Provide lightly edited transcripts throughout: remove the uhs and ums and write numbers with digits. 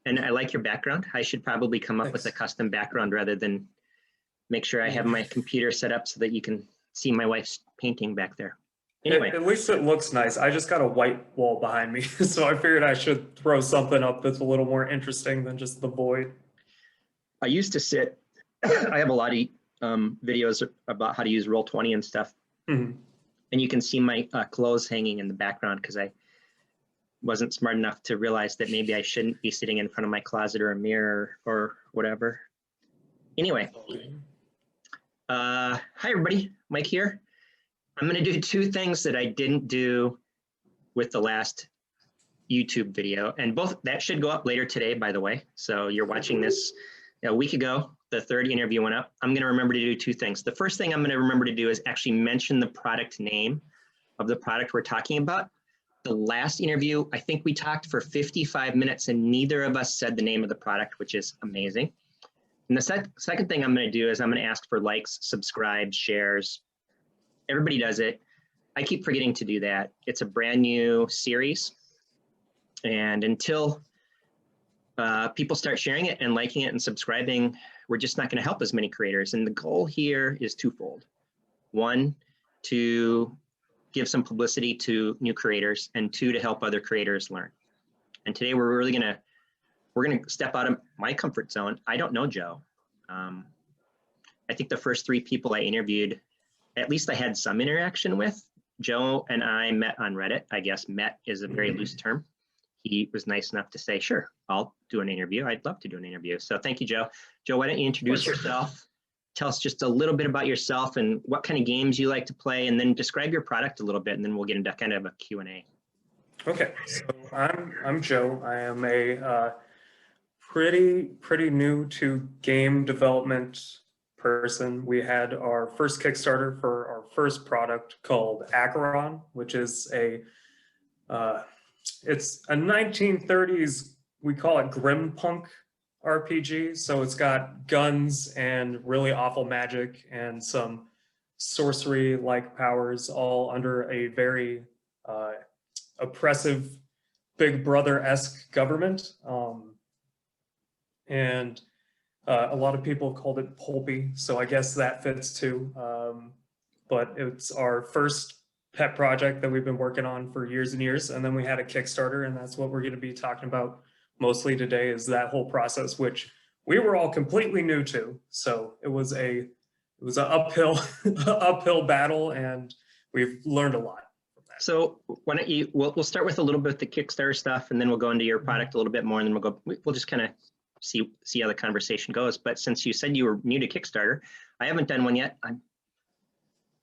And I like your background. I should probably come up with a custom background rather than make sure I have my computer set up so that you can see my wife's painting back there. Anyway. At least it looks nice. I just got a white wall behind me, so I figured I should throw something up that's a little more interesting than just the void. I used to sit, I have a lot of videos about how to use Roll20 and stuff. And you can see my clothes hanging in the background because I wasn't smart enough to realize that maybe I shouldn't be sitting in front of my closet or a mirror or whatever. Anyway, hi everybody, Mike here. I'm going to do two things that I didn't do with the last YouTube video, and both that should go up later today, by the way. So you're watching this a week ago, the third interview went up. I'm going to remember to do two things. The first thing I'm going to remember to do is actually mention the product name of the product we're talking about. The last interview, I think we talked for 55 minutes and neither of us said the name of the product, which is amazing. And the second thing I'm going to do is I'm going to ask for likes, subscribes, shares. Everybody does it. I keep forgetting to do that. It's a brand new series. And until people start sharing it and liking it and subscribing, we're just not going to help as many creators. And the goal here is twofold. One, to give some publicity to new creators, and two, to help other creators learn. And today we're really gonna step out of my comfort zone. I don't know Joe. I think the first three people I interviewed, at least I had some interaction with. Joe and I met on Reddit. I guess met is a very loose term. He was nice enough to say, sure, I'll do an interview. I'd love to do an interview. So thank you, Joe. Joe, why don't you introduce yourself? Tell us just a little bit about yourself and what kind of games you like to play, and then describe your product a little bit, and then we'll get into kind of a Q&A. Okay, so I'm Joe. I am a pretty new to game development person. We had our first Kickstarter for our first product called Acheron, which is it's a 1930s, we call it grim punk RPG. So it's got guns and really awful magic and some sorcery-like powers, all under a very oppressive Big Brother-esque government. And a lot of people have called it pulpy, so I guess that fits too. But it's our first pet project that we've been working on for years and years. And then we had a Kickstarter, and that's what we're going to be talking about mostly today, is that whole process, which we were all completely new to. So it was an uphill battle, and we've learned a lot from that. So why don't you, we'll start with a little bit of the Kickstarter stuff, and then we'll go into your product a little bit more, and then we'll just kind of see how the conversation goes. But since you said you were new to Kickstarter, I haven't done one yet. I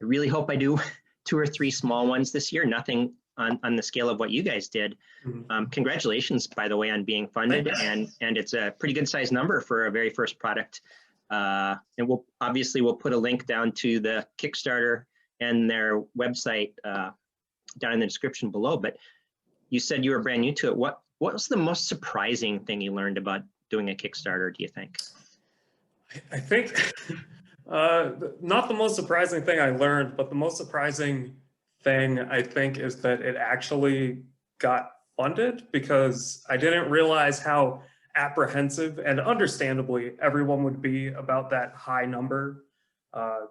really hope I do 2 or 3 small ones this year, nothing on the scale of what you guys did. Congratulations, by the way, on being funded, and it's a pretty good size number for a very first product. And we'll put a link down to the Kickstarter and their website down in the description below. But you said you were brand new to it. What was the most surprising thing you learned about doing a Kickstarter, do you think? I think not the most surprising thing I learned, but the most surprising thing I think is that it actually got funded, because I didn't realize how apprehensive, and understandably, everyone would be about that high number,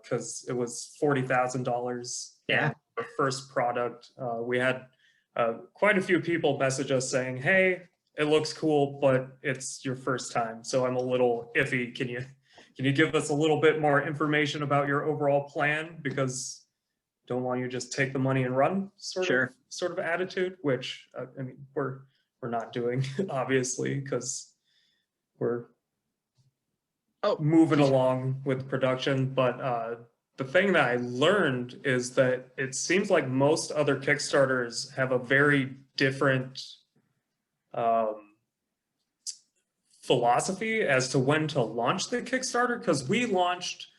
because it was $40,000. Yeah. Our first product. We had quite a few people message us saying, hey, it looks cool, but it's your first time, so I'm a little iffy. Can you give us a little bit more information about your overall plan? Because don't want you to just take the money and run sort of attitude, which I mean, we're not doing, obviously, because we're moving along with production. But the thing that I learned is that it seems like most other Kickstarters have a very different philosophy as to when to launch the Kickstarter, because we launched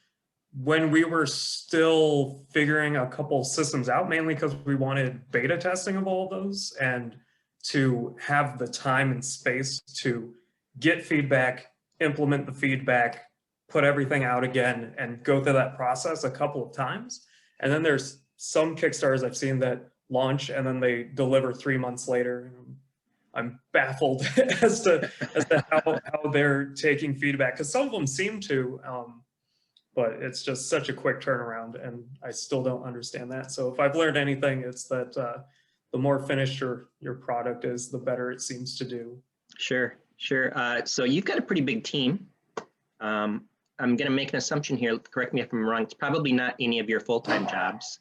when we were still figuring a couple systems out, mainly because we wanted beta testing of all of those and to have the time and space to get feedback, implement the feedback, put everything out again, and go through that process a couple of times. And then there's some Kickstarters I've seen that launch and then they deliver 3 months later. I'm baffled as to how they're taking feedback, because some of them seem to, but it's just such a quick turnaround, and I still don't understand that. So if I've learned anything, it's that the more finished your product is, the better it seems to do. Sure, sure. So you've got a pretty big team. I'm going to make an assumption here. Correct me if I'm wrong. It's probably not any of your full-time jobs.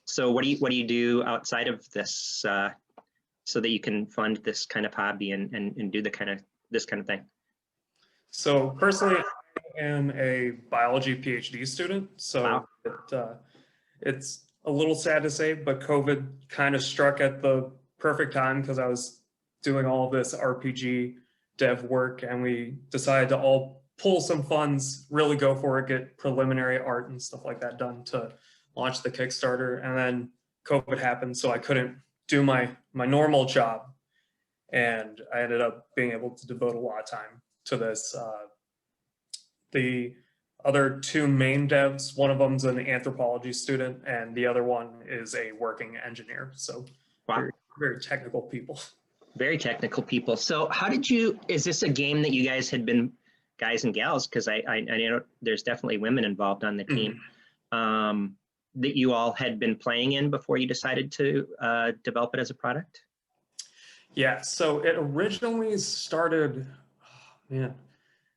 So what do you do outside of this so that you can fund this kind of hobby and do this kind of thing? So personally, I am a biology PhD student. So Wow. it's a little sad to say, but COVID kind of struck at the perfect time, because I was doing all of this RPG dev work, and we decided to all pull some funds, really go for it, get preliminary art and stuff like that done to launch the Kickstarter. And then COVID happened, so I couldn't do my normal job, and I ended up being able to devote a lot of time to this. The other two main devs, one of them's an anthropology student, and the other one is a working engineer. So Wow. very, very technical people. Very technical people. So how did you, is this a game that you guys had been, guys and gals, because I know there's definitely women involved on the team, that you all had been playing in before you decided to develop it as a product? Yeah, so it originally started, oh man,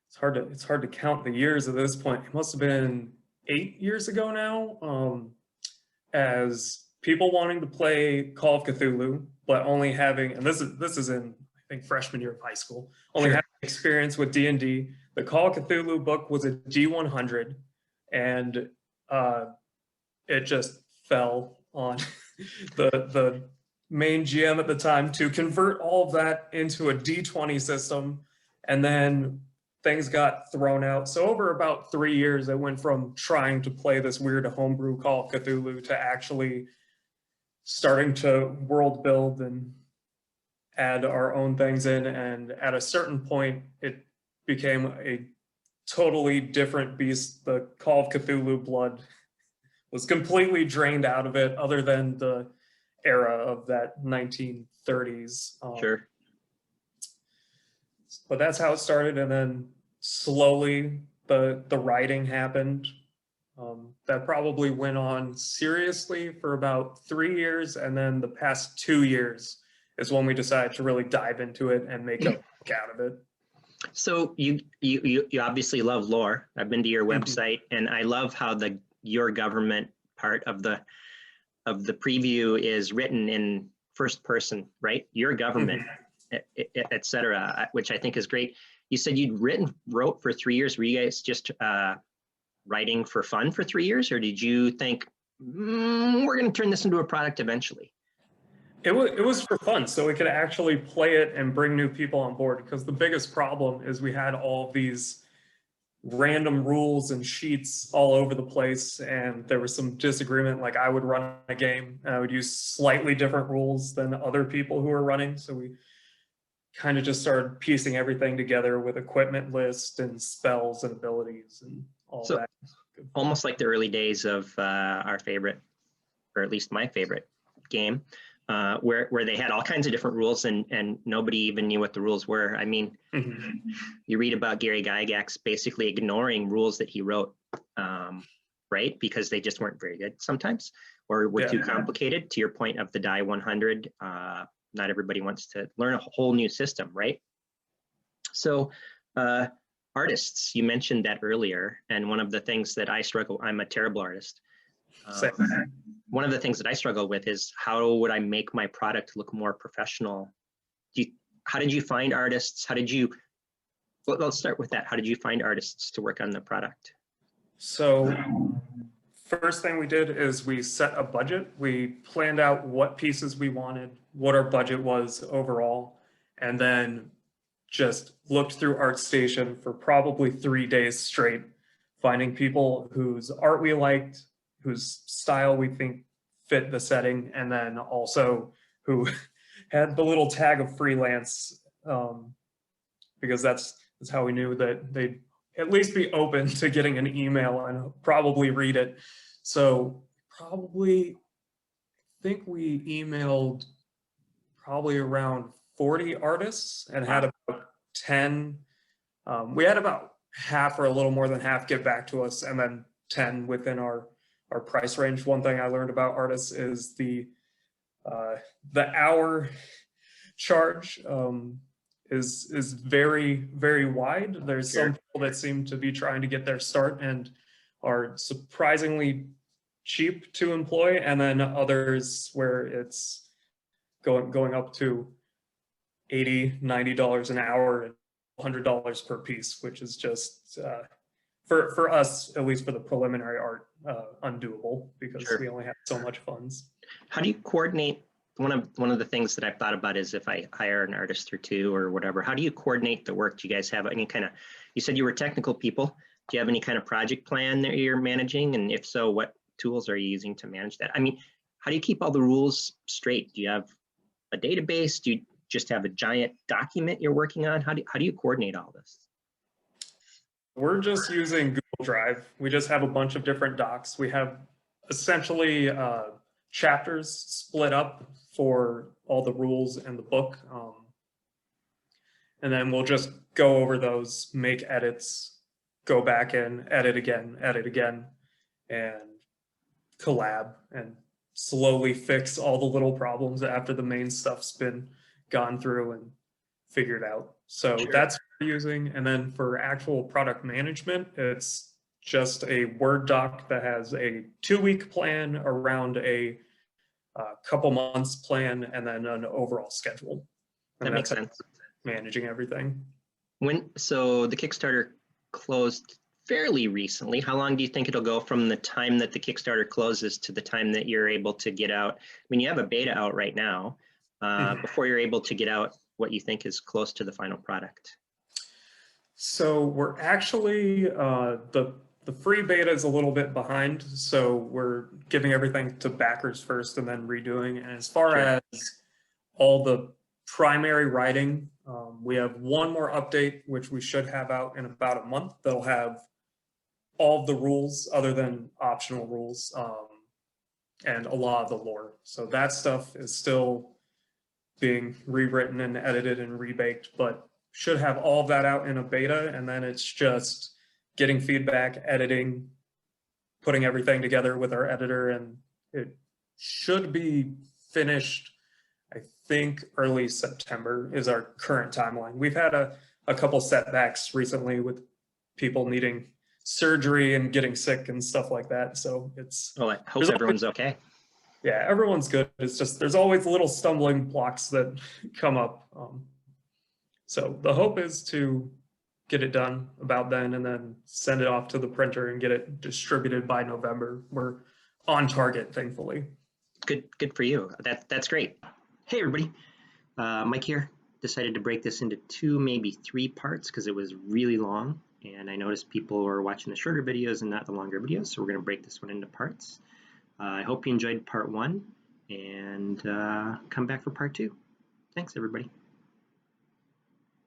it's hard to count the years at this point. It must have been 8 years ago now, as people wanting to play Call of Cthulhu, but only having, and this is in, I think, freshman year of high school, only having experience with D&D. The Call of Cthulhu book was a D100, and it just fell on the main GM at the time to convert all of that into a D20 system, and then things got thrown out. So over about 3 years, it went from trying to play this weird homebrew Call of Cthulhu to actually starting to world build and add our own things in. And at a certain point, it became a totally different beast. The Call of Cthulhu blood was completely drained out of it, other than the era of that 1930s. Sure. But that's how it started, and then slowly the writing happened. That probably went on seriously for about 3 years, and then the past 2 years is when we decided to really dive into it and make a book out of it. So you obviously love lore. I've been to your website, and I love how your government part of the preview is written in first person, right? Your government, et cetera, which I think is great. You said you'd wrote for 3 years. Were you guys just writing for fun for 3 years, or did you think we're going to turn this into a product eventually? It was for fun, so we could actually play it and bring new people on board, because the biggest problem is we had all these random rules and sheets all over the place, and there was some disagreement. Like, I would run a game and I would use slightly different rules than other people who were running, so we kind of just started piecing everything together with equipment list and spells and abilities and all that. Almost like the early days of our favorite, or at least my favorite game, where they had all kinds of different rules, and nobody even knew what the rules were. I mean, you read about Gary Gygax basically ignoring rules that he wrote, right? Because they just weren't very good sometimes, or were too complicated. To your point of the Die 100, not everybody wants to learn a whole new system, right? So artists, you mentioned that earlier, and one of the things that I struggle, I'm a terrible artist. One of the things that I struggle with is, how would I make my product look more professional? How did you find artists? Let's start with that. How did you find artists to work on the product? So first thing we did is we set a budget. We planned out what pieces we wanted, what our budget was overall, and then just looked through ArtStation for probably 3 days straight, finding people whose art we liked, whose style we think fit the setting, and then also who had the little tag of freelance, because that's how we knew that they'd at least be open to getting an email and probably read it. So I think we emailed probably around 40 artists and had about 10. We had about half or a little more than half get back to us, and then 10 within our price range. One thing I learned about artists is the hour charge is very, very wide. There's Sure. some people that seem to be trying to get their start and are surprisingly cheap to employ, and then others where it's going up to $80-$90 an hour and $100 per piece, which is just for us, at least for the preliminary art, undoable because Sure. we only have so much funds. How do you coordinate? One of the things that I've thought about is if I hire an artist or two or whatever, how do you coordinate the work? Do you guys have any kind of, you said you were technical people. Do you have any kind of project plan that you're managing? And if so, what tools are you using to manage that? I mean, how do you keep all the rules straight? Do you have a database? Do you just have a giant document you're working on? How do you coordinate all this? We're just using Google Drive. We just have a bunch of different docs. We have essentially chapters split up for all the rules in the book. And then we'll just go over those, make edits, go back in, edit again, and collab and slowly fix all the little problems after the main stuff's been gone through and figured out. So Sure. That's what we're using. And then for actual product management, it's just a Word doc that has a 2-week plan around a couple months plan and then an overall schedule. And That makes sense. Managing everything. So the Kickstarter closed fairly recently. How long do you think it'll go from the time that the Kickstarter closes to the time that you're able to get out? I mean, you have a beta out right now. Before you're able to get out what you think is close to the final product. So we're actually, the free beta is a little bit behind. So we're giving everything to backers first and then redoing. And as far as all the primary writing, we have one more update, which we should have out in about a month. That'll have all of the rules other than optional rules and a lot of the lore. So that stuff is still being rewritten and edited and rebaked, but should have all of that out in a beta. And then it's just getting feedback, editing, putting everything together with our editor, and it should be finished, I think, early September is our current timeline. We've had a couple setbacks recently with people needing surgery and getting sick and stuff like that. So it's... Well, I hope everyone's okay. Yeah, everyone's good. It's just there's always little stumbling blocks that come up. So the hope is to get it done about then and then send it off to the printer and get it distributed by November. We're on target, thankfully. Good for you. That's great. Hey, everybody. Mike here. Decided to break this into 2, maybe 3 parts because it was really long. And I noticed people were watching the shorter videos and not the longer videos. So we're going to break this one into parts. I hope you enjoyed part 1 and come back for part 2. Thanks, everybody.